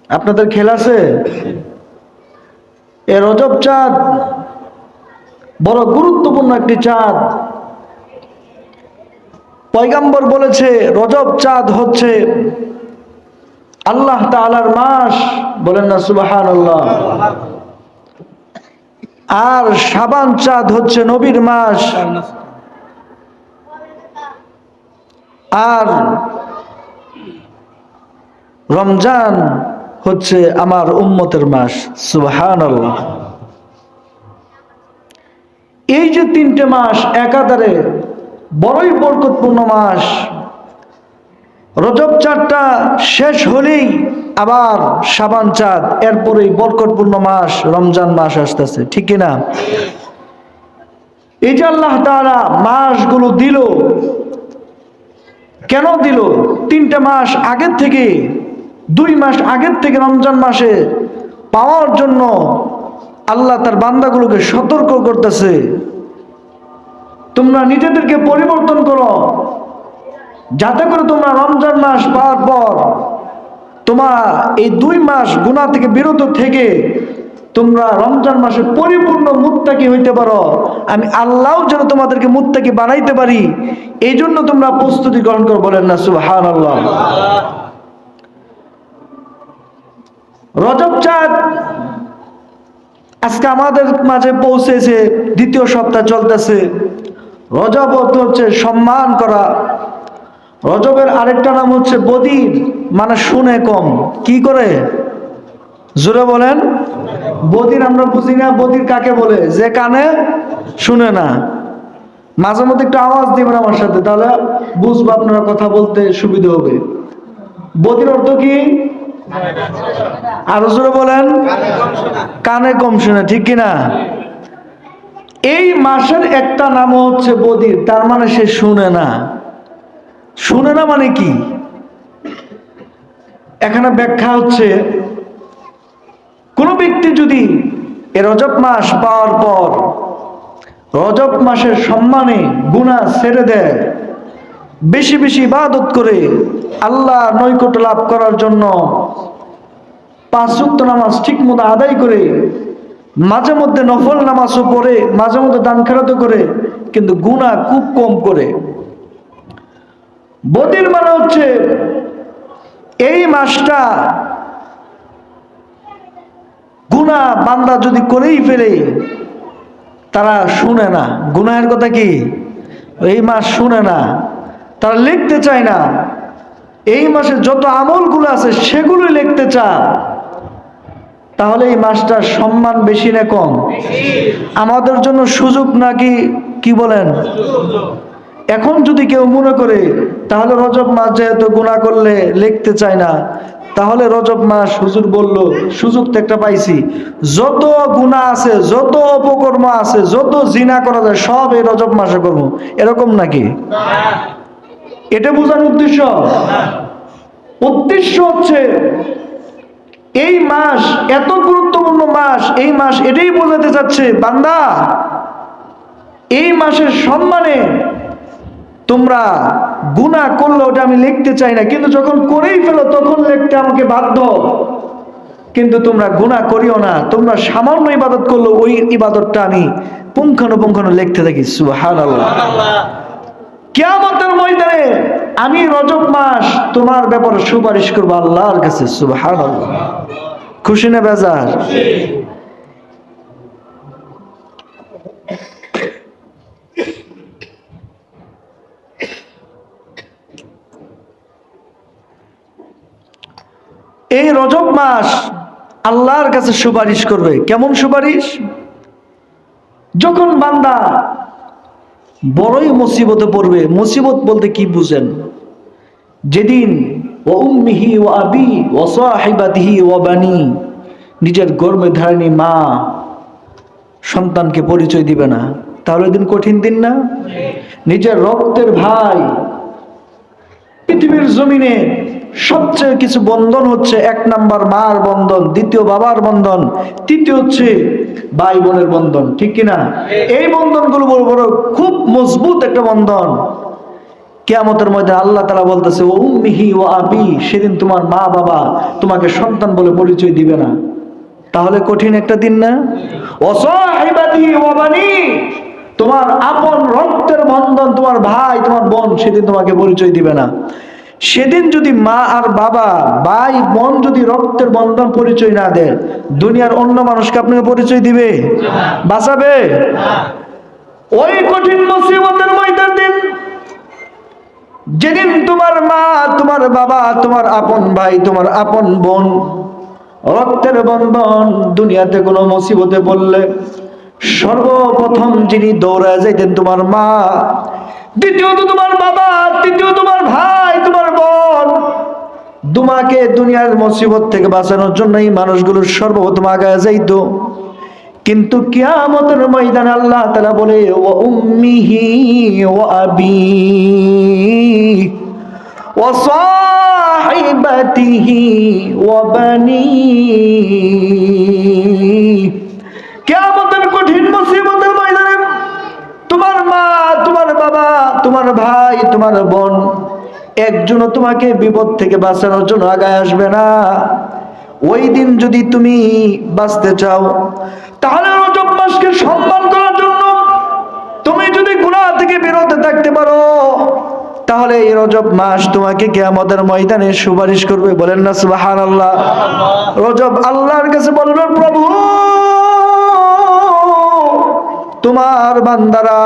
আপনাদের খেয়াল আছে? এ রজব চাঁদ বড় গুরুত্বপূর্ণ একটি চাঁদ। পয়গম্বর বলেছে রজব চাঁদ হচ্ছে আল্লাহ তাআলার মাস, বলেন না সুবহানাল্লাহ। আর শাবান চাঁদ হচ্ছে নবীর মাস, আর রমজান হচ্ছে আমার উম্মতের মাস। সুবহানাল্লাহ। এই যে তিনটে মাস একাধারে বড়ই বরকতপূর্ণ মাস। রজব চাঁদটা শেষ হলেই আবার শাবান চাঁদ, এরপরেই বরকতপূর্ণ মাস রমজান মাস আসতেছে, ঠিক কিনা? এই যে আল্লাহ তাআলা মাসগুলো দিল, কেন দিল? তিনটা মাস আগের থেকে, 2 মাস আগের থেকে রমজান মাসে পাওয়ার জন্য আল্লাহ তার বান্দাগুলোকে সতর্ক করতেছে, তোমরা নিজেদেরকে পরিবর্তন করো, যাতে করে তোমরা রমজান মাস পাওয়ার পর তোমার এই 2 মাস গুনাহ থেকে বিরত থেকে তোমরা রমজান মাসে পরিপূর্ণ মুত্তাকি হইতে পারো। আমি আল্লাহও যেন তোমাদেরকে মুত্তাকি বানাইতে পারি, এই জন্য তোমরা প্রস্তুতি গ্রহণ করো, বলেন না সুবহানাল্লাহ। রজব চাঁদ আজকে আমাদের মাঝে পৌঁছেছে, 2য় সপ্তাহ চলতেছে। রজব অর্থ হচ্ছে সম্মান করা। রজবের আরেকটা নাম হচ্ছে বদির, মানে শুনে কম। কি করে? জোরে বলেন। বদির আমরা বুঝি না, বদির কাকে বলে? যে কানে শুনে না। মাঝে মধ্যে একটু আওয়াজ দিবেন আমার সাথে, তাহলে বুঝবো, আপনারা কথা বলতে সুবিধা হবে। বদির অর্থ কি? আরো জোরে বলেন। কানে কম শুনে, ঠিক কিনা? এই মাসের একটা নাম হচ্ছে বদির, তার মানে সে শুনে না। শুনে না মানে কি? এখানে ব্যাখ্যা হচ্ছে, কোন ব্যক্তি যদি এ রজব মাস পাওয়ার পর রজব মাসের সম্মানে গুনাহ ছেড়ে দেয়, বেশি বেশি ইবাদত করে আল্লাহ নৈকট্য লাভ করার জন্য 5 ওয়াক্ত নামাজ ঠিক মতো আদায় করে, মাঝে মধ্যে নফল নামাজও পড়ে, মাঝে মধ্যে দান খেরাত করে, কিন্তু গুনাহ খুব কম করে। বদির মানে হচ্ছে এই মাসটা গুনাহ বান্দা যদি করেই ফেলে, তারা শুনে না। গুনাহের কথা কি? এই মাস শুনে না, তারা লিখতে চায় না। এই মাসে যত আমলগুলো আছে সেগুলোই লিখতে চায়। তাহলে এই মাসটার সম্মান বেশি না কম? আমাদের জন্য সুযোগ নাকি? কি বলেন? এখন যদি কেউ মনে করে তাহলে রজব মাস যেহেতু গুনাহ করলে লিখতে চায় না, তাহলে রজব মাস, হুজুর বলল সুযোগ তো একটা পাইছি, যত গুনাহ আছে, যত অপকর্ম আছে, যত জিনা করা যায় সব এই রজব মাসে করব, এরকম নাকি? এটা বোঝার উদ্দেশ্য? উদ্দেশ্য হচ্ছে এই মাস এত গুরুত্বপূর্ণ মাস। এই মাস এটাই বোঝাতে চাচ্ছে, বান্দা এই মাসের সম্মানে তোমরা গুনাহ করলে ওটা আমি লিখতে চাই না, কিন্তু যখন করেই ফেলো তখন লিখতে আমাকে বাধ্য। কিন্তু তোমরা গুনাহ করিও না, তোমরা সামান্য ইবাদত করলো, ওই ইবাদতটা আমি পুঙ্খানুপুঙ্খ লিখতে থাকি। সুবহানাল্লাহ। কিয়ামতের ময়দানে আমি রজব মাস তোমার ব্যাপারে সুপারিশ করবো আল্লাহর কাছে। সুবহানাল্লাহ। খুশি না বেজার? এই রজব মাস আল্লাহর কাছে সুপারিশ করবে। কেমন সুপারিশ? যখন বান্দা বড়ই মুসিবতে পড়বে। মুসিবত বলতে কি বুঝেন? যেদিন ও উম্মিহি ও আবি ও সাহিবাতিহি ও বানি, নিজের গর্ভে ধারণী মা সন্তানকে পরিচয় দিবে না, তাহলে দিন কঠিন দিন না? নিজের রক্তের ভাই, পৃথিবীর জমিনে সবচেয়ে কিছু বন্ধন হচ্ছে, 1 নাম্বার মার বন্ধন, 2য় বাবার বন্ধন, 3য় হচ্ছে ভাই বোনের বন্ধন, ঠিক কিনা? এই বন্ধনগুলো বড় বড় খুব মজবুত একটা বন্ধন। কিয়ামতের মধ্যে আল্লাহ তাআলা বলতেছে ও উম্মিহি ওয়া আবি, সেদিন তোমার মা বাবা তোমাকে সন্তান বলে পরিচয় দিবে না। তাহলে কঠিন একটা দিন না? ওয়া সাহিবাতি ওয়া বানি, তোমার আপন রক্তের বন্ধন, তোমার ভাই তোমার বোন সেদিন তোমাকে পরিচয় দিবে না। সেদিন যদি মা আর বাবা, ভাই বোন যদি রক্তের বন্ধন পরিচয় না দেয়, দুনিয়ার অন্য মানুষকে আপনাকে পরিচয় দিবে? বাঁচাবে? ওই কঠিন মুসিবতের ময়দান দিন, যেদিন তোমার মা, তোমার বাবা, তোমার আপন ভাই, তোমার আপন বোন, রক্তের বন্ধন, দুনিয়াতে কোনো মুসিবতে পড়লে সর্বপ্রথম যিনি দৌড়ায় যাইতেন তোমার মা, দ্বিতীয়ত তোমার বাবা, তৃতীয় তোমার ভাই, তোমার বোন। তোমাকে দুনিয়ার মুসিবত থেকে বাঁচানোর জন্য এই মানুষগুলো সর্বপ্রথম আগায় যাইতো। কিন্তু কিয়ামতের ময়দানে আল্লাহ তাআলা বলে ওয়া উম্মিহি ওয়া আবি ওয়া সাহিবাতিহি ওয়া বানি, কিয়ামতের কঠিন মুসিবতের ময়দানে তোমার মা, তোমার বাবা, তোমার ভাই, তোমার বোন একজনও তোমাকে বিপদ থেকে বাঁচানোর জন্য আগায় আসবে না। ওই দিন যদি তুমি বাঁচতে চাও, তাহলে রজব মাসকে সম্মান করার জন্য তুমি যদি গুনাহ থেকে বিরত থাকতে পারো, তাহলে এই রজব মাস তোমাকে কিয়ামতের ময়দানে সুপারিশ করবে। বলেন না সুবহানাল্লাহ। রজব আল্লাহর কাছে বলবে, প্রভু তোমার বান্দারা,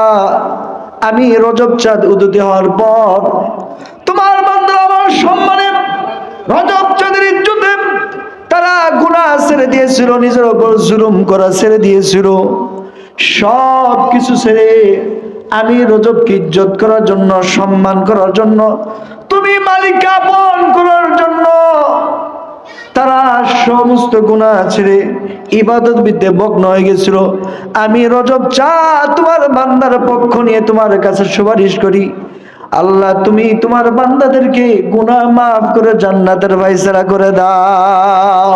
আমি রজব চাঁদ উদিত হওয়ার পর তোমার বান্দারা আমার সম্মানে রজব চাঁদের ইজ্জতে তারা গুনাহ ছেড়ে দিয়েছিল, নিজের উপর জুলুম করা ছেড়ে দিয়েছিল, সব কিছু ছেড়ে আমি রজবকে ইজ্জত করার জন্য, সম্মান করার জন্য, তুমি মালিক আপন করার জন্য তারা সমস্ত গুনাহ ছেড়ে ইবাদত বিদ্যে মগ্ন হয়ে গেছিল। আমি রজব চাঁদ তোমার বান্দার পক্ষ নিয়ে তোমার কাছে সুপারিশ করি, আল্লাহ তুমি তোমার বান্দাদেরকে গুনাহ মাফ করে জান্নাতের ফয়সালা করে দাও।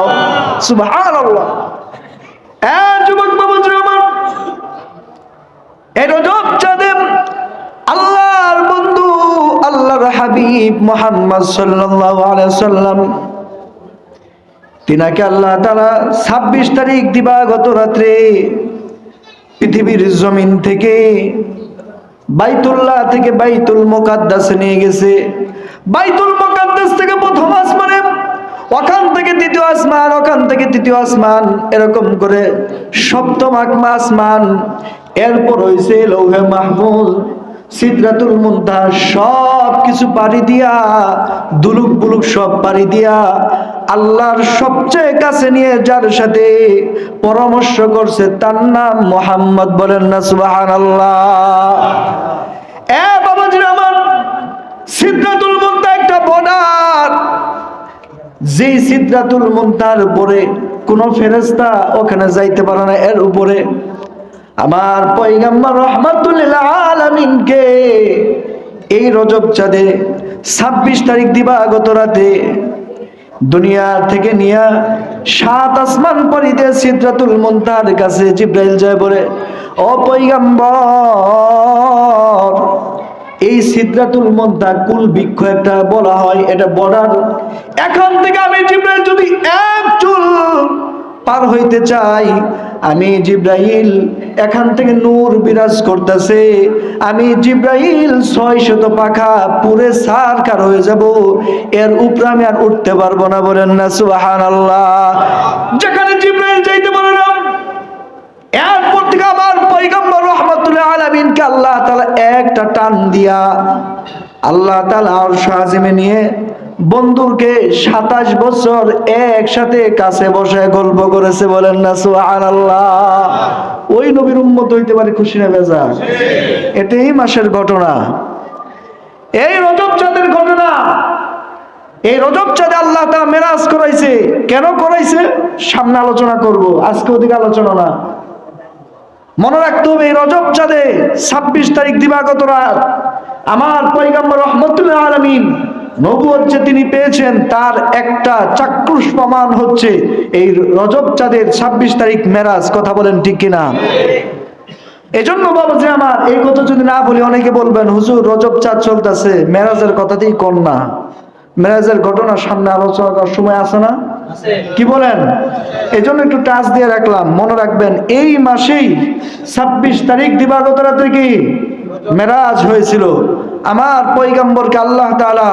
সুবহানাল্লাহ। যুবক বাবুজিরা আমার, এই রজব চাঁদে আল্লাহর বন্ধু, আল্লাহর হাবিব মুহাম্মদ সাল্লাল্লাহু আলাইহি ওয়াসাল্লাম, তিনাকে আল্লাহ তাআলা 26 তারিখ দিবাগত রাত্রে পৃথিবীর জমিন থেকে বাইতুল্লাহ থেকে বাইতুল মুকাদ্দাসে নিয়ে গেছে। বাইতুল মুকাদ্দাস থেকে প্রথম আসমানে, ওখান থেকে দ্বিতীয় আসমান, ওখান থেকে তৃতীয় আসমান, এরকম করে সপ্তম আসমান, এরপর হইছে লৌহে মাহফুজ, সিদরাতুল মুনতাহা, সব কিছু পাড়ি দিয়া, দুলুক বুলুক সব পাড়ি দিয়া আল্লাহর সবচেয়ে কাছে নিয়ে যার সাথে পরামর্শ করছে তার নাম মুহাম্মদ। বলেন না সুবহানাল্লাহ। বাবাজিরা আমার, সিদরাতুল মুনতাহা একটা বর্ডার, যে সিদরাতুল মুনতাহার উপরে কোন ফেরেশতা ওখানে যাইতে পারে না। এর উপরে আমার পয়গম্বর রাহমাতুল লিল আলামিনকে এই রজব চাঁদে 26 তারিখ দিবাগত রাতে দুনিয়া থেকে নিয়ে 7 আসমান পাড়ি দিয়ে সিদরাতুল মুনতাহার কাছে জিবরাইল যায় বলে, ও পয়গম্বর, এই সিদরাতুল মুনতাহা কুল বৃক্ষ একটা বলা হয়, এটা বর্ডার। এখান থেকে আমি জিবরাইল যদি এক চুল পার হইতে চাই, আমি জিবরাইল, এখান থেকে নূর বিরাজ করতেছে, আমি জিবরাইল 600 পাখা পুরে সারকার হয়ে যাব, এর উপরে আমি আর উঠতে পারবো না। বলেন না সুবহানাল্লাহ। যেখানে জিবরাইল যাইতে পারে না, এরপর থেকে আমার পয়গম্বর রাহমাতুল আলামিনকে আল্লাহ তাআলা একটা টান দিয়া আল্লাহ তাআলা আরশ আজিমে নিয়ে বন্ধুকে 27 বছর একসাথে কাছে বসে গল্প করেছে। বলেন না সুবহানাল্লাহ। ওই নবীর উম্মত হইতে পারে খুশি না বেজার? এটাই মাসের ঘটনা, এই রজব চাঁদের ঘটনা। এই রজব চাঁদে আল্লাহ তাআলা মেরাজ করাইছে। কেন করাইছে সামনে আলোচনা করব, আজকে ওদিকে আলোচনা না। মনে রাখতে হবে, এই রজব চাঁদে 26 তারিখ দিবাগত রাত আমার পয়গম্বর রাহমাতুল লিল আলামিন নবুয়ত যে তিনি পেয়েছেন, তার একটা চাক্ষুষ প্রমাণ হচ্ছে এই রজব চাঁদের 26 তারিখ মেরাজ। কথা বলেন ঠিক কিনা? এজন্য বাবাজি আমার, এই কথা যদি না বলি অনেকে বলবেন হুজুর রজব চাঁদ চলতেছে, মেরাজের কথাতেই কর না। মেরাজের ঘটনা সামনে আলোচনা করার সময় আছে না? কি বলেন? এই জন্য একটু টাচ দিয়ে রাখলাম। মনে রাখবেন এই মাসেই 26 তারিখ দিবাগত রাত্রে কি মেরাজ হয়েছিল। আমার পয়গম্বরকে আল্লাহ তাআলা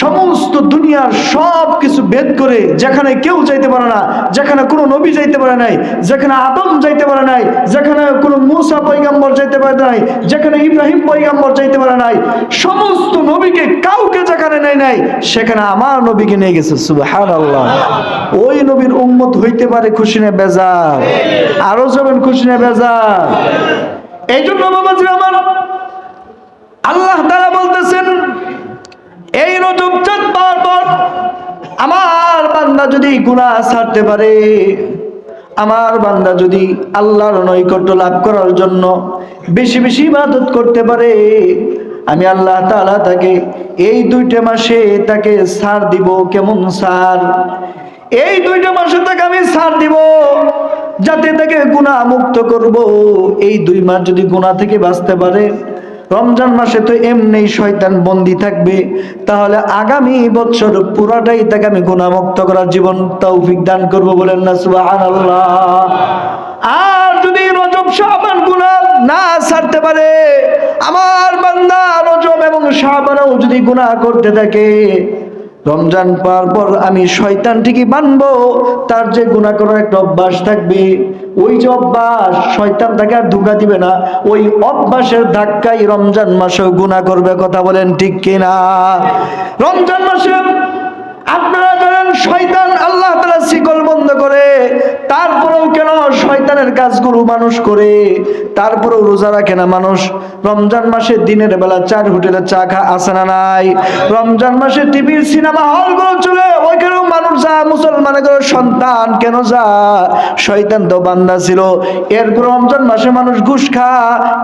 সমস্ত দুনিয়ার সব কিছু ভেদ করে, যেখানে কেউ যাইতে পারে না, যেখানে কোনো নবী যাইতে পারে নাই, যেখানে আদম যাইতে পারে নাই, যেখানে কোনো মুসা পয়গম্বর যাইতে পারে নাই, যেখানে ইব্রাহিম পয়গম্বর যাইতে পারে নাই, সমস্ত নবীকে কাউকে যেখানে নেয় নাই, সেখানে আমার নবীকে নিয়ে গেছে। সুবহানাল্লাহ। ওই নবীর উম্মত হইতে পারে খুশি না বেজার? আরো যাবেন খুশি না বেজার? এই জন্য বাবাজি আমার, আল্লাহ তাআলা বলতেছেন এই রজব চাঁদ পাওয়ার পর আমার বান্দা যদি গুনাহ ছাড়তে পারে, আমার বান্দা যদি আল্লাহর নৈকট্য লাভ করার জন্য বেশি বেশি ইবাদত করতে পারে, আমি আল্লাহ তাআলা তাকে এই 2টা মাসে তাকে ছাড় দিব। কেমন ছাড়? এই 2টা মাসে তাকে আমি ছাড় দিব, যাতে তাকে গুনাহ মুক্ত করব। এই 2 মাস যদি গুনাহ থেকে বাঁচতে পারে, রমজান মাসে তো এমনি শয়তান বন্দী থাকবে, তাহলে আগামী বছর পুরাটাই তাকে আমি গুনাহমুক্ত করার জীবন তৌফিক দান করব। বলেন না সুবহানাল্লাহ। আর যদি রজব শাবান গুনাহ না ছাড়তে পারে, আমার বান্দা রজব এবং শাবানেও যদি গুনাহ করতে থাকে, রমজান পাওয়ার পর আমি শয়তান ঠিকই বানবো, তার যে গুনাহ করার একটা অভ্যাস থাকবে, ওই যে অভ্যাস, শয়তান তাকে আর ধোঁকা দিবে না, ওই অভ্যাসের ধাক্কায় রমজান মাসেও গুনাহ করবে। কথা বলেন ঠিক কিনা? রমজান মাসে আপনারা জানেন শয়তান আল্লাহ তাআলা শিকল বন্ধ করে, তারপরেও কেন শয়তানের কাজগুলো মানুষ করে, তারপরেও রোজা রাখে না মানুষ। রমজান মাসে দিনের বেলা 4 হোটেলে চা খা আছে না নাই? রমজান মাসে টিভির সিনেমা হলগুলো চলে, ওইখানেও মানুষ যা, মুসলমানের সন্তান কেন যা? শয়তান তো বান্দা ছিল। এরপর রমজান মাসে মানুষ ঘুষ খা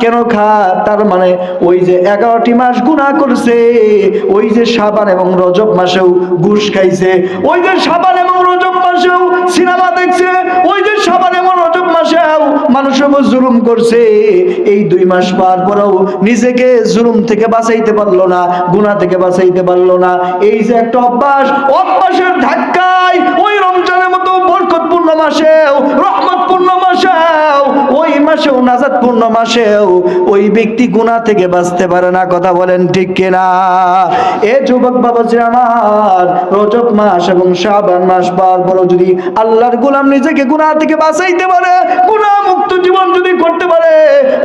কেন খা? তার মানে ওই যে 11টি মাস গুনাহ করছে, ওই যে শাবান এবং রজব মাসেও ঘুষ খাইছে, ওই যে শাবান এবং রজব মাসেও সিনেমা দেখছে, ওই যে শাবান এবং রজব মাসেও মানুষের উপর জুলুম করছে। এই 2 মাস পার পরেও নিজেকে জুলুম থেকে বাঁচাইতে পারলো না, গুনাহ থেকে বাঁচাইতে পারলো না। এই যে একটা অভ্যাস, অভ্যাসের ধাক্কায় ওই রমজানের মতো বরকতপূর্ণ মাসেও, রহমতপূর্ণ মাসেও, ওই মাসেও, নাজাতপূর্ণ মাসেও ওই ব্যক্তি গুনাহ থেকে বাঁচতে পারে না। কথা বলেন ঠিক কিনা? এ যুবক বাবাজি আমার, রজব মাস এবং শাবান মাস পার পরও যদি আল্লাহর গোলাম নিজেকে গুনাহ থেকে বাঁচাইতে পারে, গুনাহ মুক্ত জীবন যদি করতে পারে,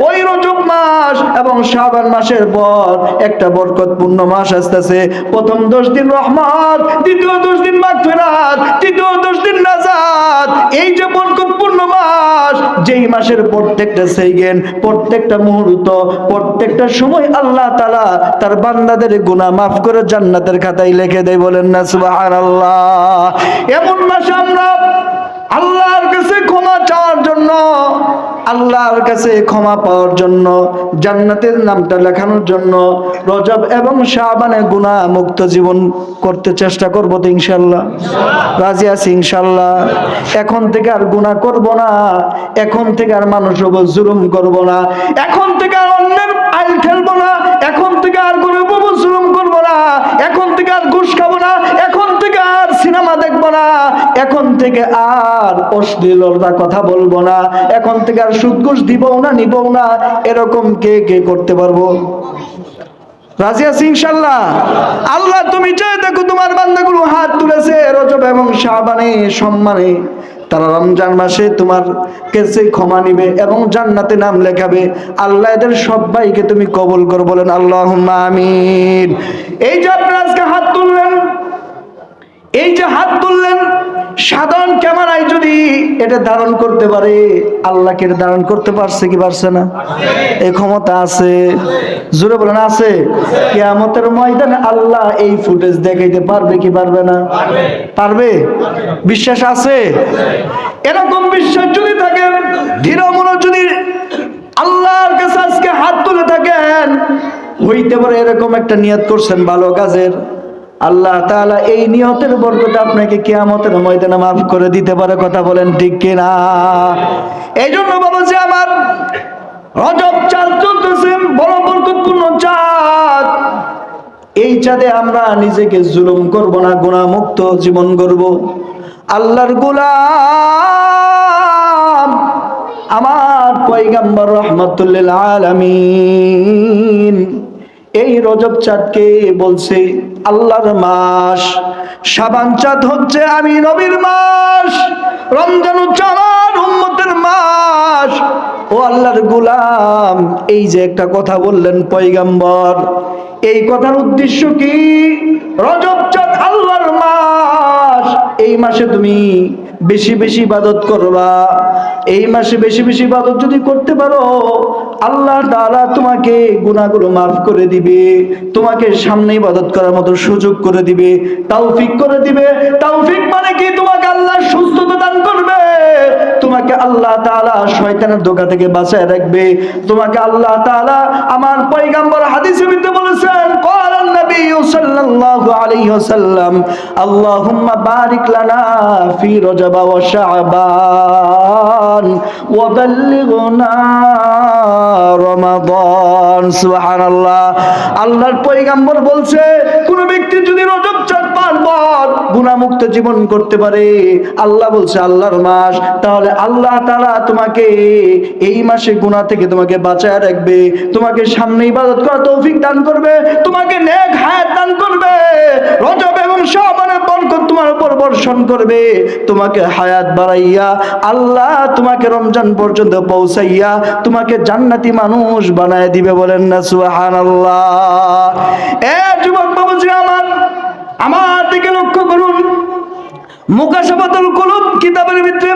ওই রজব মাস এবং শাবান মাসের পর একটা বরকতপূর্ণ মাস আসতেছে। প্রথম 10 দিন রহমত, দ্বিতীয় 10 দিন মাগফিরাত, তৃতীয় 10 দিন নাজাত। এই যে বরকতপূর্ণ মাস, যেই মাসের প্রত্যেকটা সেকেন্ড, প্রত্যেকটা মুহূর্ত, প্রত্যেকটা সময় আল্লাহ তাআলা তার বান্দাদের গুনাহ মাফ করে জান্নাতের খাতায় লিখে দেয়। বলেন না সুবহানাল্লাহ। এমন মাসে আমরা আল্লাহর কাছে ক্ষমা চাওয়ার জন্য, আল্লাহর কাছে ক্ষমা পাওয়ার জন্য, জান্নাতের নামটা লেখানোর জন্য রজব এবং শাবানে গুনাহ মুক্ত জীবন করতে চেষ্টা করব তো ইনশাআল্লাহ? রাজি আছি ইনশাআল্লাহ? এখন থেকে আর গুনাহ করব না, এখন থেকে আর মানুষের উপর জুলুম করব না, এখন থেকে আর অন্যের আইল ঠেলবো না, এখন থেকে আর কোনো উপর জুলুম করব না, এখন থেকে আর ঘুষ খাবো না, এখন থেকে আর সিনেমা দেখবো না, এখন থেকে আর অশ্লীলতা কথা বলবো না, এখন থেকে আর সুদ ঘুষ দিবও না, নিবও না। এরকম কে কে করতে পারবো? রাজি আছি ইনশাআল্লাহ? আল্লাহ তুমি চাই দেখো তোমার বান্দাগুলো হাত তুলেছে রজব এবং শাবানে সম্মানে, তারা রমজান মাসে তোমার কাছে ক্ষমা নিবে এবং জান্নাতে নাম লেখাবে। আল্লাহ এদের সবাইকে তুমি কবুল করো। বলেন আল্লাহুম্মা আমিন। এই যে আপনারা আজকে হাত তুললেন, এই যে হাত তুললেন, সাধারণ ক্যামেরায় যদি এটা ধারণ করতে পারে, আল্লাহকে এটা ধারণ করতে পারছে কি পারছে না? এই ক্ষমতা আছে। জোরে বলেন আছে। কিয়ামতের ময়দানে আল্লাহ এই ফুটেজ দেখাইতে পারবে কি পারবে না? পারবে। বিশ্বাস আছে? এরকম বিশ্বাস যদি থাকে, দৃঢ় মনোযোগী আল্লাহর কাছে আজকে হাত তুলে থাকেন, হইতে পারে এরকম একটা নিয়ত করছেন ভালো কাজের, আল্লাহ তাআলা এই নিয়তের বরকতে আপনাকে কিয়ামতের ময়দানে মাফ করে দিতে পারে। কথা বলেন ঠিক কিনা? এই জন্য বাবাজি আমার, রজব চাঁদ চলতেছে, বড় বরকতপূর্ণ চাঁদ। এই চাঁদে আমরা নিজেকে জুলুম করব না, গুনাহমুক্ত জীবন করব। আল্লাহর গোলাম আমার পয়গম্বর রাহমাতুল লিল আলামিন এই রজব চাঁদকে বলছে আল্লাহর মাস। শাবান চাঁদ হচ্ছে আমি নবীর মাস, রমজান হচ্ছে আমার উম্মতের মাস। ও আল্লাহর গোলাম, এই যে একটা কথা বললেন পয়গম্বর, এই কথার উদ্দেশ্য কি? রজব চাঁদ আল্লাহর মাস, এই মাসে তুমি বেশি বেশি ইবাদত করবা। এই মাসে বেশি বেশি ইবাদত যদি করতে পারো, আল্লাহ তাআলা তোমাকে গুনাহগুলো মাফ করে দিবে, তোমাকে সামনে ইবাদত করার মতো সুযোগ করে দিবে, তৌফিক করে দিবে। তৌফিক মানে কি? তোমাকে আল্লাহ সুস্থতা দান করবে, তোমাকে আল্লাহ তাআলা শয়তানের ধোঁকা থেকে বাঁচায় রাখবে, তোমাকে আল্লাহ তাআলা আমার পয়গম্বর হাদিসে ভিতরে বলেছেন, ক্বালান নবী সাল্লাল্লাহু আলাইহি ওয়াসাল্লাম আল্লাহুম্মা বারিক লানা ফি রজব ওয়া শাবান ওয়া বাল্লিগনা রমাদান। সুবহানাল্লাহ। আল্লাহর পয়গম্বর বলছে, কোন ব্যক্তি যদি রজব চাঁদ পার পর গুনাহমুক্ত জীবন করতে পারে, আল্লাহ বলছে আল্লাহর মাস, তাহলে আল্লাহ তাআলা তোমাকে এই মাসে গুনাহ থেকে তোমাকে বাঁচায় রাখবে, তোমাকে সামনে ইবাদত করার তৌফিক দান করবে, তোমাকে নেক হায়াত দান করবে, রজব এবং শাবানের বরকত তোমার উপর বর্ষণ করবে, তোমাকে হায়াত বাড়াইয়া আল্লাহ তোমাকে রমজান পর্যন্ত পৌঁছাইয়া তোমাকে জান্নাতি মানুষ বানায় দিবে। বলেন না সুবহানাল্লাহ। এ যুবক বাবুজি আমার দিকে লক্ষ্য করুন। মুকাশাফাতুল কুলুব কিতাবের ভিতরে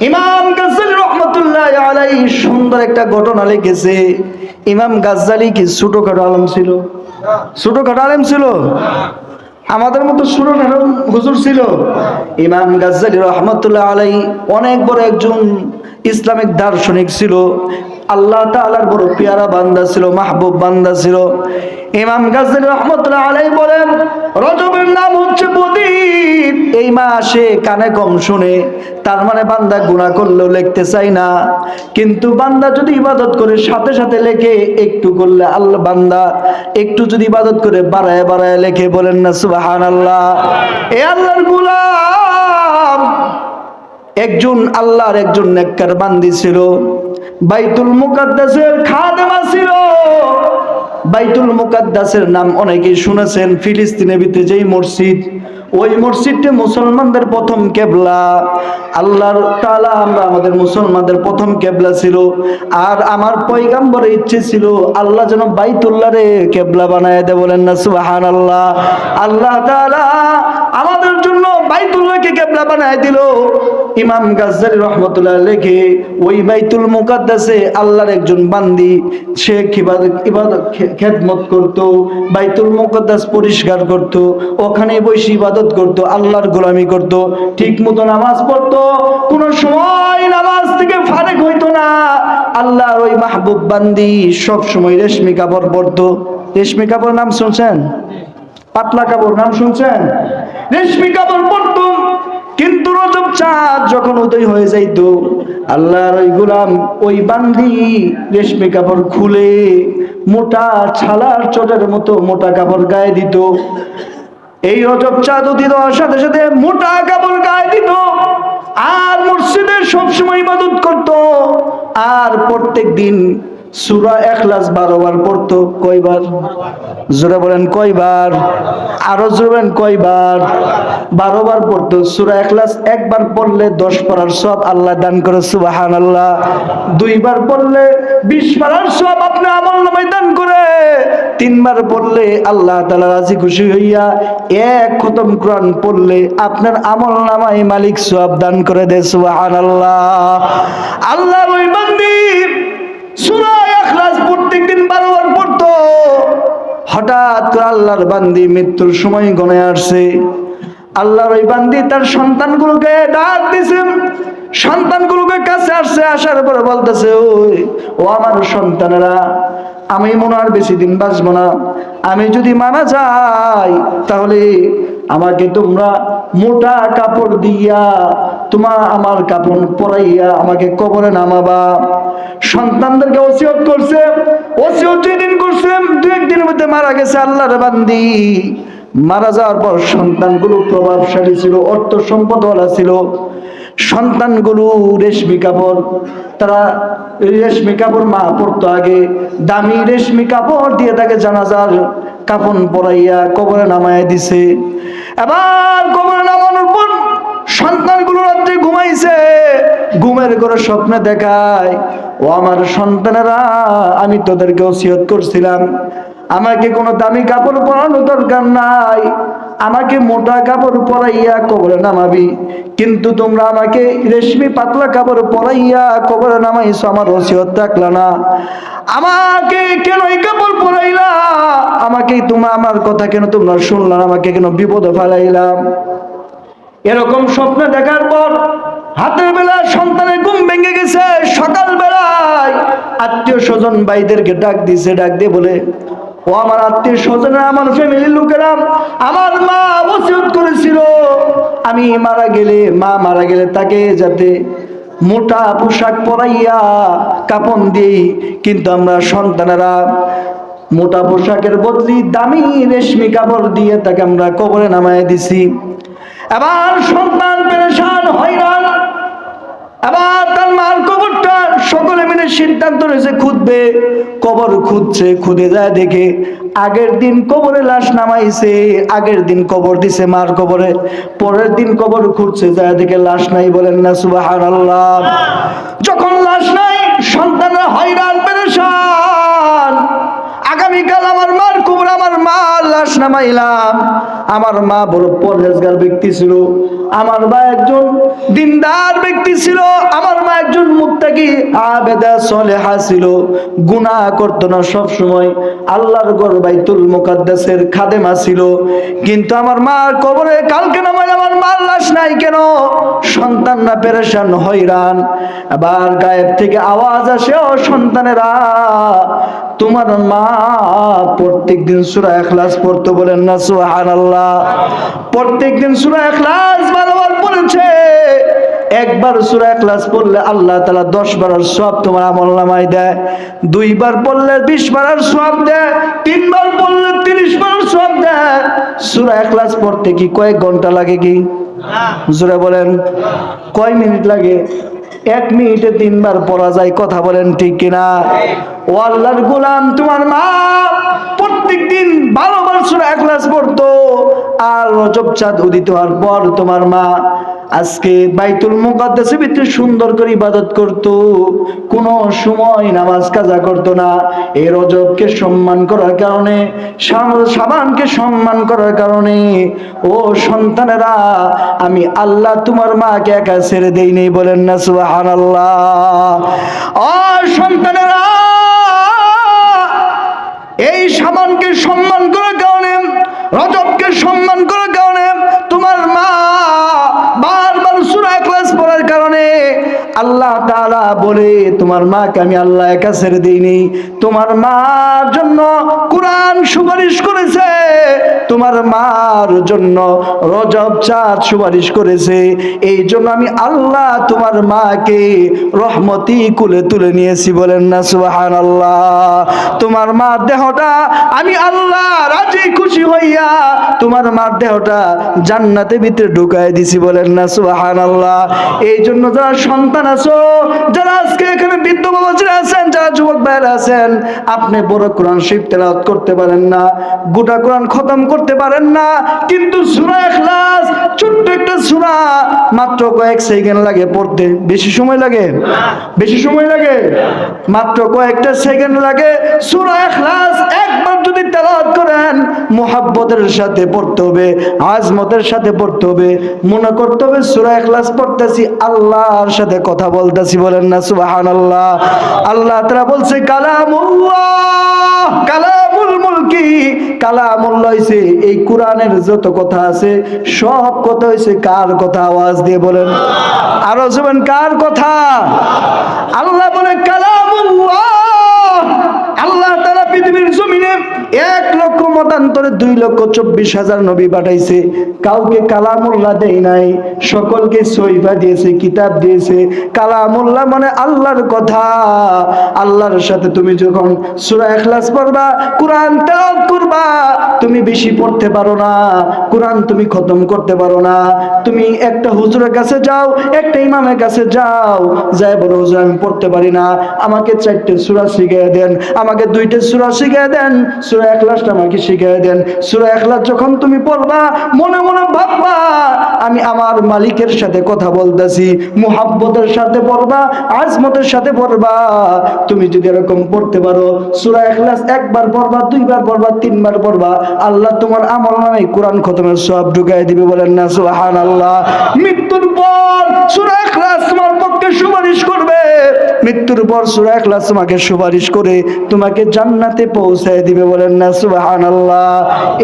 ইমাম গাজ্জালী রাহমাতুল্লাহি আলাইহি সুন্দর একটা ঘটনা লিখেছে। ইমাম গাজ্জালী কি ছোটখাটো আলেম ছিল? ছোটখাটো আলেম ছিল? আমাদের মতো ছোটখাটো হুজুর ছিল? ইমাম গাজ্জালী রাহমাতুল্লাহি আলাইহি অনেক বড় একজন ইসলামিক দার্শনিক ছিল, আল্লাহ তাআলার বড় পেয়ারা বান্দা ছিল, মাহবুব বান্দা ছিল। ইমাম গাজ্জালী রাহমাতুল্লাহি আলাইহি বলেন, রজবের নাম হচ্ছে প্রদীপ। এই মাসে কানে কম শুনে, তার মানে বান্দা গুনাহ করলেও লিখতে চায় না, কিন্তু বান্দা যদি ইবাদত করে সাথে সাথে লেখে, একটু করলে আল্লাহ বান্দা একটু যদি ইবাদত করে বাড়ায় বাড়ায় লেখে। বলেন না সুবহানাল্লাহ। এ আল্লাহর গোলাম একজন আল্লাহর একজন নেককার বান্দি ছিল, বাইতুল মুকাদ্দাসের খাদেমা ছিল। বাইতুল মুকাদ্দাসের নাম অনেকেই শুনেছেন, ফিলিস্তিনের ভিতরে যেই মসজিদ, ওই মসজিদটা মুসলমানদের প্রথম কেবলা। আল্লাহর তাআলা আমরা আমাদের মুসলমানদের প্রথম কেবলা ছিল, আর আমার পয়গম্বরের ইচ্ছে ছিল আল্লাহ যেন বাইতুল্লাহরে কেবলা বানায় দেয়। বলেন না সুবহানাল্লাহ। আল্লাহ তাআলা আমাদের জন্য বাইতুল্লাহকে কেবলা বানায় দিল। ইমাম গাজ্জালী রাহমাতুল্লাহ লেখে, ওই বাইতুল মুকাদ্দাসে আল্লাহর একজন বান্দি, সে ইবাদত খেদমত করত, বাইতুল মুকাদ্দাস পরিষ্কার করত, ওখানে বসে ইবাদত করত, আল্লাহর গোলামি করত, ঠিক মতো নামাজ পড়তো, কোন সময় নামাজ থেকে ফারেক হইতো না। আল্লাহর ওই মাহবুব বান্দি সব সময় রেশমি কাপড় পরতো। রেশমি কাপড় নাম শুনছেন? পাতলা কাপড় নাম শুনছেন? রেশমি কাপড় পরতো। কিন্তু রজব চাঁদ যখন উদয় হয়ে যাইত, আল্লাহর ওই গোলাম ওই বান্দি রেশমি কাপড় খুলে মোটা ছালার চটের মতো মোটা কাপড় গায়ে দিত। এই রজব চাঁদ উদিত হওয়ার সাথে সাথে মোটা কাপড় গায়ে দিত, আর মসজিদে সবসময় ইবাদত করত। আর প্রত্যেক দিন সূরা ইখলাস 12 বার পড়তো। কয়বার? জোরে বলেন কয়বার? আরো জোরে বলেন কয়বার? 12 বার পড়তো। সূরা ইখলাস একবার পড়লে 10 পড়ার সওয়াব আল্লাহ দান করে। সুবহানাল্লাহ। 2 বার পড়লে 20 পড়ার সওয়াব আপনি আমলনামায় দান করে। 3 বার পড়লে আল্লাহ তাআলা রাজি খুশি হইয়া 1 খতম কোরআন পড়লে আপনার আমলনামায় মালিক সওয়াব দান করে দেয়। সুবহানাল্লাহ। আল্লাহর ওই বান্দি সূরা ইখলাস প্রত্যেকদিন 12 বার পড়তো। হঠাৎ করে আল্লাহর বান্দি মৃত্যুর সময় গনে আসছে। আল্লাহর ওই বান্দি তার সন্তানগুলোকে ডাক দিয়েছেন, সন্তানগুলোকে কাছে আসছে, আসার পরে বলতেছে, ও আমার সন্তানেরা, আমি মনে আর বেশি দিন বাঁচবো না, আমি যদি মারা যাই তাহলে আমাকে তোমরা মোটা কাপড় দিয়া তোমার আমার কাপন পরাইয়া আমাকে কবরে নামাবা। সন্তানদেরকে ওসিয়ত করছে, ওসিয়ত যেদিন করছে 2-1 দিনের মধ্যে মারা গেছে আল্লাহর বান্দি। মারা যাওয়ার পর সন্তানগুলো প্রভাবশালী ছিল, অর্থ সম্পদওয়ালা ছিল। সন্তানগুলো রেশমি কাপড়, তারা রেশমি কাপড় মা পরতো আগে, দামি রেশমি কাপড় দিয়ে তাকে জানাজার কাফন পরাইয়া কবরে নামায় দিছে। এবার কবরে নামানোর পর সন্তানগুলো রাত্রে ঘুমাইছে, ঘুমের ঘরে স্বপ্নে দেখায়, ও আমার সন্তানেরা, আমি তোদেরকে ওসিয়ত করছিলাম আমাকে কোনো দামি কাপড় পরানোর দরকার নাই, আমাকে মোটা কাপড় পরাইয়া কবরে নামাবি, কিন্তু তোমরা আমাকে রেশমি পাতলা কাপড় পরাইয়া কবরে নামাইছো, আমার ওসিয়ত রাখলা না। আমাকে কেন এই কাপড় পরাইলা? আমাকে তোমরা আমার কথা কেন তোমরা শুনলা না? আমাকে কেন বিপদে ফেলাইলাম? এরকম স্বপ্ন দেখার পর হাতের বেলা সন্তানের ঘুম ভেঙে গেছে। সকাল বেলায় আত্মীয় স্বজন ভাইদেরকে ডাক দিছে, ডাক দিয়ে বলে, ও আমার আত্মীয় স্বজনেরা, আমার ফ্যামিলির লোকেরা, আমার মা ওসিয়ত করেছিল আমি মারা গেলে, মা মারা গেলে তাকে যাতে মোটা পোশাক পরাইয়া কাপন দিই, কিন্তু আমরা সন্তানেরা মোটা পোশাকের বদলি দামি রেশমি কাপড় দিয়ে তাকে আমরা কবরে নামায় দিছি। এবার সন্তান পেরেশান, হয়রান। এবার তার মার কবরটা সকলে মিলে সিদ্ধান্ত নিয়েছে খুঁজবে। কবর খুঁজছে, খুঁজে যায় দেখে আগের দিন কবরে লাশ নামাইছে, আগের দিন কবর দিছে মার কবরে, পরের দিন কবর খুঁজছে, যায় দেখে লাশ নাই। বলেন না সুবহানাল্লাহ। যখন লাশ নাই, সন্তানরা হয়রান পেরেশান। আগামীকাল আমার মার কবর, আমার মা লাশ নামাইলাম। আমার মা বড় পরহেজগার ব্যক্তি ছিল, আমার মা একজন দিনদার ব্যক্তি ছিল, আমার মা একজন মুত্তাকি আবেদা সলেহা ছিল, গুনাহ করতো না, সব সময় আল্লাহর ঘর বাইতুল মুকাদ্দাসের খাদেমা ছিল। কিন্তু আমার মার কবরে কালকে নামাইলাম, আমার মার লাশ নাই কেন? সন্তানরা পেরেশান, হয়রান। আবার গায়েব থেকে আওয়াজ আসে, ও সন্তানেরা, তোমার মা প্রত্যেকদিন সূরা ইখলাস পড়তো। বলেন না সুবহানাল্লাহ। প্রত্যেকদিন সূরা ইখলাস বারবার পড়েছে। একবার সূরা ইখলাস পড়লে আল্লাহ তাআলা 10 বারের সওয়াব তোমার আমলনামায় দেয়, 2 বার পড়লে 20 বারের সওয়াব দেয়, 3 বার পড়লে 30 বারের সওয়াব দেয়। সূরা ইখলাস পড়তে কি কয়েক ঘন্টা লাগে? কি জোরে বলেন, কয় মিনিট লাগে? 1 মিনিটে 3 বার পড়া যায়। কথা বলেন ঠিক কিনা? ও আল্লাহর গোলাম, তোমার মা প্রত্যেকদিন 12 বার সূরা ইখলাস পড়তো। আর রজব চাঁদ উদিত হওয়ার পর তোমার মা আজকে বাইতুল মুকাদ্দাসের ভিতরে সুন্দর করে ইবাদত করত, কোনো সময় নামাজ কাজা করত না। এই রজবকে সম্মান করার কারণে, শাবানকে সম্মান করার কারণে, ও সন্তানেরা, আমি আল্লাহ তোমার মাকে একা ছেড়ে দেই নেই। বলেন না সুবহানাল্লাহ। ও সন্তানেরা, এই শাবানকে সম্মান করার কারণে, রজবকে সম্মান করার কারণে, তোমার মা বারবার সূরা ইখলাস পড়ার কারণে আল্লাহ তাআলা বলে, তোমার মাকে আমি আল্লাহ একা ছেড়ে দেইনি। তোমার মার জন্য কুরআন সুপারিশ করেছে, তোমার মার জন্য রজব চাঁদ সুপারিশ করেছে। এই জন্য আমি আল্লাহ তোমার মাকে রহমতি কুলে তুলে নিয়েছি। বলেন না সুবহানাল্লাহ। তোমার মার দেহটা আমি আল্লাহ রাজি খুশি হইয়া তোমার মার দেহটা জান্নাতের ভিতরে ঢুকায় দিছি। বলেন না সুবহানাল্লাহ। এই জন্য যারা সন্তান আছো, যারা আজকে এখানে বৃদ্ধ বাবাজিরা আছেন, যারা যুবক ভাইরা আছেন, আপনি বড় কোরআন শরীফ তেলাওয়াত করতে পারেন না, গোটা কোরআন খতম করতে পারেন না, কিন্তু সূরা ইখলাস ছোট্ট একটা সূরা, মাত্র কয়েক সেকেন্ড লাগে পড়তে। বেশি সময় লাগে? বেশি সময় লাগে? মাত্র কয়েকটা সেকেন্ড লাগে। সূরা ইখলাস একবার যদি তেলাওয়াত করেন, মুহাব্বতের সাথে পড়তে হবে, আজমতের সাথে পড়তে হবে, মনে করতে হবে সূরা ইখলাস পড়তেছি, আল্লাহর সাথে কথা বলতেছি। বলেন না সুবহানাল্লাহ। আল্লাহ তাআলা বলছে, কালামুল্লাহ, কালামুল মুলকি, কালামুল্লাহ হইছে এই কোরআনের যত কথা আছে, সব কথা হইছে কার কথা? আওয়াজ দিয়ে বলেন, আরো জোরে, কার কথা? আল্লাহ বলে কালামুল্লাহ। আল্লাহ তাআলা পৃথিবীর জমিনে 1,00,000 মতান্তরে 2,24,000 নবী পাঠাইছে, কাউকে কালামুল্লাহ দেয় নাই, সকলকে সহিফা দিয়েছে, কিতাব দিয়েছে। কালামুল্লাহ মানে আল্লাহর কথা। আল্লাহর সাথে তুমি যখন সূরা ইখলাস পড়বা, কোরআন তেলাওয়াত করবা, তুমি বেশি পড়তে পারো না, কোরআন তুমি খতম করতে পারো না। তুমি একটা হুজুরের কাছে যাও, একটা ইমামের কাছে যাও, যাই বলো হুজুর আমি পড়তে পারি না, আমাকে 4টে সূরা শিখিয়ে দেন, আমাকে 2টে সূরা শিখিয়ে দেন, সূরা ইখলাসটা আমাকে শিখিয়ে দেন। সূরা ইখলাস যখন তুমি পড়বা, মনে মনে ভাববা আমি আমার মালিকের সাথে কথা বলতেছি, মুহাব্বতের সাথে পড়বা, আজমতের সাথে পড়বা। তুমি যদি এরকম পড়তে পারো, সূরা ইখলাস 1 বার পড়বা, 2 বার পড়বা, 3 বার পড়বা, আল্লাহ তোমার আমলনামায় কোরআন খতমের সওয়াব ঢুকায় দিবে। বলেন না সুবহানাল্লাহ। মৃত্যুর পর সূরা ইখলাস তোমার পক্ষে সুপারিশ করবে, মৃত্যুর পর সূরা ইখলাস তোমাকে সুপারিশ করে তোমাকে জান্নাতে পৌঁছায় দিবে। বলেন না সুবহানাল্লাহ।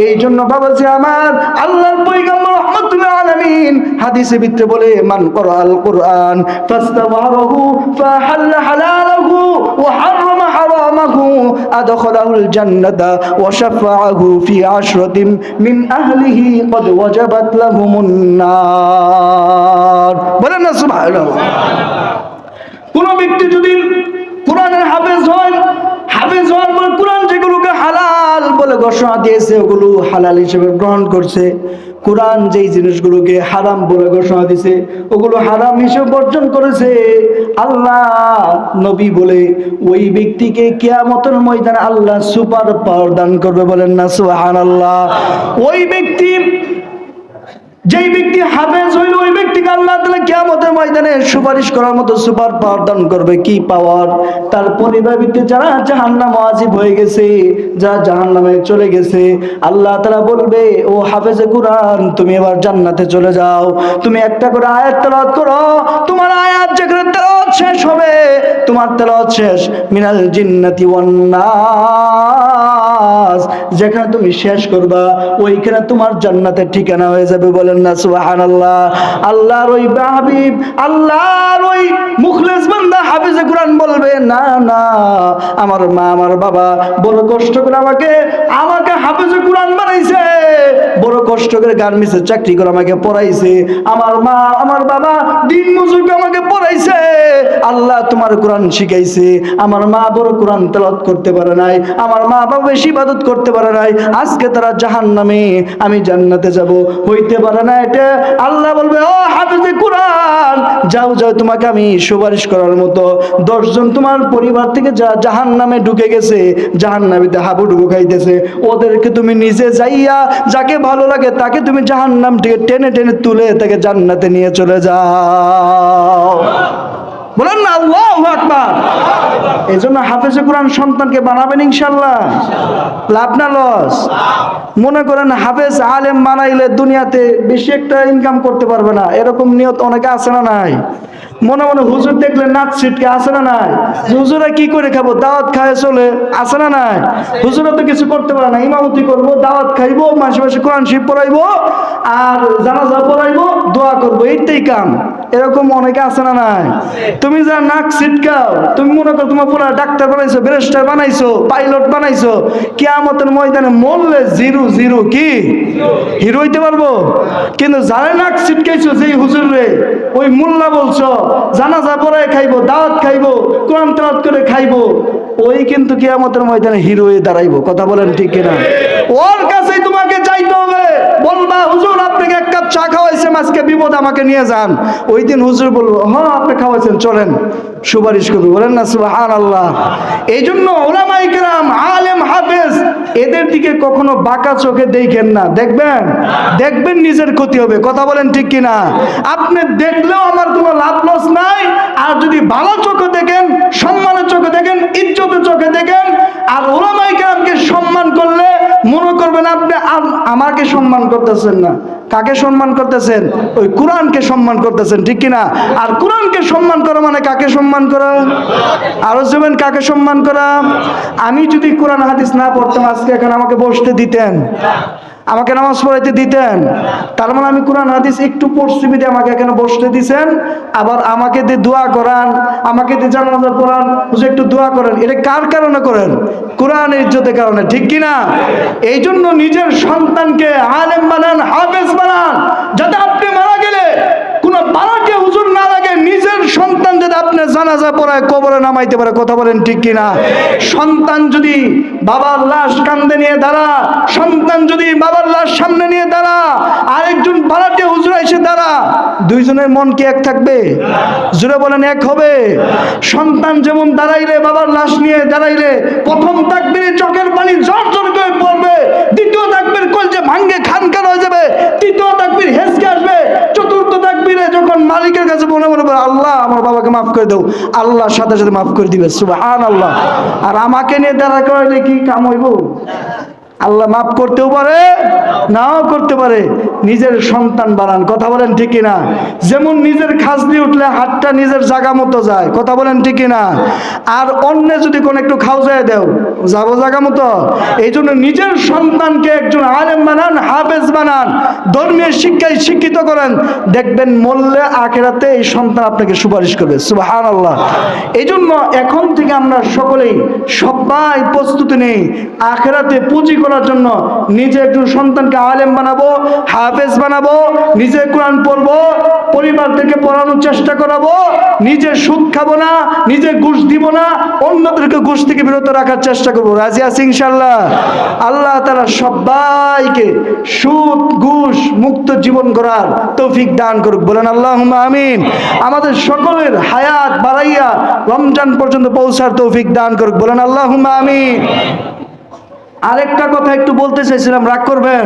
এই জন্য বাবাজি আমার, আল্লাহর পয়গম্বর রাহমাতুল আলামিন হাদিসে ভিতরে বলে, মান করাআল কুরআন ফাস্তাওয়ারাহু ফাহাল্লা হালালাহু ওয়া হারামা হারামাহু আদখালাহুল জান্নাতা ওয়া শাফাআহু ফি আশরাতিন মিন আহলিহি ক্বাদ ওয়াজাবাত লাহুমুন নার। বলেন না সুবহানাল্লাহ। কোন ব্যক্তি যদি কোরআনের হাফেজ হয়, হাফেজ হওয়ার পর কোরআন যেগুলোকে হালাল বলে ঘোষণা দিয়েছে ওগুলো হালাল হিসেবে গ্রহণ করছে, কোরআন যেই জিনিসগুলোকে হারাম বলে ঘোষণা দিয়েছে ওগুলো হারাম হিসেবে বর্জন করেছে, আল্লাহ নবী বলে ওই ব্যক্তিকে কিয়ামতের ময়দানে আল্লাহ সুপার পাওয়ার দান করবে। বলেন না সুবহানাল্লাহ। ওই ব্যক্তি, যেই ব্যক্তি হাফেজ হইল, ওই ব্যক্তিকে আল্লাহ তাআলা কিয়ামতের ময়দানে সুপারিশ করার মতো সুপার পাওয়ার দান করবে। কি পাওয়ার? তার পরিবারভিত্তিক যারা জাহান্নাম ওয়াজিব হয়ে গেছে, যারা জাহান্নামে চলে গেছে, আল্লাহ তাআলা বলবে ও হাফেজে কোরআন তুমি এবার জান্নাতে চলে যাও, তুমি একটা করে আয়াত তেলাওয়াত করো, তোমার আয়াত যেখানে তেলাওয়াত শেষ হবে, তোমার তেলাওয়াত শেষ মিনাল জিন্নাতি ওয়ান নাস, যেখানে তুমি শেষ করবা ওইখানে তোমার জান্নাতের ঠিকানা হয়ে যাবে। বলেন না সুবহানাল্লাহ। আল্লাহর ওই হাবিব, আল্লাহর ওই মুখলেস বান্দা হাফেজে কোরআন বলবে, না না, আমার মা আমার বাবা বড় কষ্ট করে আমাকে হাফেজে কোরআন বানাইছে, বড় কষ্ট করে গার্মেন্টসে চাকরি করে আমাকে পড়াইছে, আমার মা আমার বাবা দিন মজুরি আমাকে পড়াইছে, আল্লাহ তোমার কোরআন শিখাইছে, আমার মা বড় কোরআন তেলাওয়াত করতে পারে নাই, আমার মা বাবা বেশি ইবাদত করতে পারে নাই, আজকে তারা জাহান্নামে, আমি জান্নাতে যাব, হইতে পারে না এটা। আল্লাহ বলবে ও হাফেজে কোরআন যাও যাও, তোমাকে আমি সুপারিশ করার মতো 10 জন তোমার পরিবার থেকে যা জাহান্নামে ঢুকে গেছে, জাহান্নামীতে হাবুডুবু খাইতেছে, ওদেরকে তুমি নিজে যাইয়া যাকে ভালো লাগে তাকে তুমি জাহান্নাম থেকে টেনে টেনে তুলে তাকে জান্নাতে নিয়ে চলে যাও। বলেন না আল্লাহু আকবার। এই জন্য হাফেজে কোরআন সন্তানকে বানাবেন ইনশাআল্লাহ। লাভ না লস? মনে করেন হাফেজ আলেম বানাইলে দুনিয়াতে বেশি একটা ইনকাম করতে পারবে না, এরকম নিয়ত অনেকে আছে না নাই? মনে মনে হুজুর দেখলে নাচ ছিটকে আছে না নাই? হুজুরা কি করে খাবো, দাওয়াত খায় চলে, আছে না নাই? হুজুরা তো কিছু করতে পারে না, ইমামতি করবো, দাওয়াত খাইবো, মাসে মাসে কোরআন শরীফ পড়াইবো, আর জানাজা পড়াইবো, দোয়া করবো, এইটাই কাম। এরকম অনেকে আছে না নাই? তুমি যা নাক ছিটকাও, তুমি মনে করো তোমার পুরা ডাক্তার বানাইছো, ব্যারিস্টার বানাইছো, পাইলট বানাইছো, কিয়ামতের ময়দানে মরলে জিরো জিরো, কি হিরো হইতে পারবো? কিন্তু যারা নাক ছিটকাইছো যেই হুজুর রে, ওই মোল্লা বলছো, জানাজা পড়ায় খাইবো, দাওয়াত খাইবো, কোরআন তেলাওয়াত করে খাইবো, ওই কিন্তু কিয়ামতের ময়দানে হিরো হয়ে দাঁড়াইবো। কথা বলেন ঠিক কিনা? ওর কাছেই তোমাকে চাইতে হবে, বলবা হুজুর আপনাকে 1 কাপ চা খাওয়াইছে, আজকে বিপদ, আমাকে নিয়ে যান। ওই দিন হুজুর বলবো হ্যাঁ আপনি খাওয়াইছেন, চলেন, সুপারিশ করবে। বলেন না সুবহানাল্লাহ। এই জন্য উলামায়ে কেরাম, আলেম, হাফেজ এদের দিকে কখনো বাঁকা চোখে দেখেন না, দেখবেন নিজের ক্ষতি হবে। কথা বলেন ঠিক কিনা? আপনি দেখলেও আমার কোনো লাভ লস নাই, আর যদি ভালো চোখে দেখেন, সম্মানের চোখে দেখেন, ইজ্জতের চোখে দেখেন, আর উলামায়ে কেরামকে সম্মান করলে মনে করবেন আপনি আমাকে সম্মান করতেছেন না, কাকে সম্মান করতেছেন? ওই কোরআনকে সম্মান করতেছেন, ঠিক কিনা? আর কোরআনকে সম্মান করা মানে কাকে সম্মান করা? আরো যাবেন, কাকে সম্মান করা? আমি যদি কোরআন হাদিস না পড়তাম, আজকে এখন আমাকে বসতে দিতেন? আমাকে নামাজ পড়াইতে দিতেন? তার মানে আমি কোরআন হাদিস একটু পড়ছি বিধে আমাকে এখানে বসতে দিছেন, আবার আমাকে দিয়ে দোয়া করান, আমাকে দিয়ে জানাজা পড়ান, হুজুর একটু দোয়া করেন। এটা কার কারণে করেন? কোরআনের ইজ্জতের কারণে, ঠিক কিনা? এই জন্য নিজের সন্তানকে আলেম বানান, হাফেজ বানান, যাতে আপনি মারা গেলে কোনো বাড়াকে হুজুর না লাগে, নিজের সন্তান যদি আপনি জানাজা পড়ায় কবরে নামাইতে পারে। কথা বলেন ঠিক কিনা? সন্তান যদি বাবার লাশ কান্দে নিয়ে দাঁড়া, সন্তান যদি বাবার লাশ সামনে নিয়ে দাঁড়া, আরেকজন বাড়াতে হুজুর এসে দাঁড়া, দুইজনের মন কি এক থাকবে? জোরে বলেন, এক হবে? সন্তান যেমন দাঁড়াইলে, বাবার লাশ নিয়ে দাঁড়াইলে, প্রথম তাকবীরে চোখের পানি ঝর ঝর করে পড়বে, দ্বিতীয় তাকবীর কলজে ভাঙ্গে খানখান হয়ে যাবে, তৃতীয় তাকবীর হেসকে আসবে, চতুর্থ তাকবীরে যখন মালিকের কাছে মনে মনে বলে আল্লাহ আমার বাবাকে মাফ করে দাও, আল্লাহ সাথে সাথে মাফ করে দিবে, সুবহানাল্লাহ। আর আমাকে নিয়ে দাঁড়া করাইলে কি কাম হইব? আল্লাহ মাফ করতেও পারে, নাও করতে পারে। নিজের সন্তান বানান। কথা বলেন ঠিক কিনা? যেমন নিজের খাজনি উঠলে হাতটা নিজের জায়গা মতো যায়। কথা বলেন ঠিক কিনা? আর অন্য যদি কোনো একটু খাওয়ায় দেও, যাবো জায়গা মতো? এই জন্য নিজের সন্তানকে একজন আলেম বানান, হাফেজ বানান, ধর্মীয় শিক্ষায় শিক্ষিত করেন। দেখবেন মরলে আখিরাতে এই সন্তান আপনাকে সুপারিশ করবে, সুবহানাল্লাহ। এই জন্য এখন থেকে আমরা সকলেই সবাই প্রস্তুতি নেই আখিরাতে পুঁজি করার জন্য। নিজে একজন সন্তানকে আলেম বানাবো, হাফেজ বানাবো, নিজে কোরআন পড়বো, পরিবারদেরকে পড়ানোর চেষ্টা করাবো, নিজে সুদ খাবো না, নিজে ঘুষ দিব না, অন্যদেরকে ঘুষ থেকে বিরত রাখার চেষ্টা করবো। রাজি আছি ইনশাআল্লাহ? আল্লাহ তাআলা সবাইকে সুদ ঘুষ মুক্ত জীবন গড়ার তৌফিক দান করুক। বলেন আল্লাহুম্মা আমিন। আমাদের সকলের হায়াত বাড়াইয়া রমজান পর্যন্ত পৌঁছার তৌফিক দান করুক। বলেন আল্লাহুম্মা আমিন। আরেকটা কথা একটু বলতে চাইছিলাম, রাগ করবেন?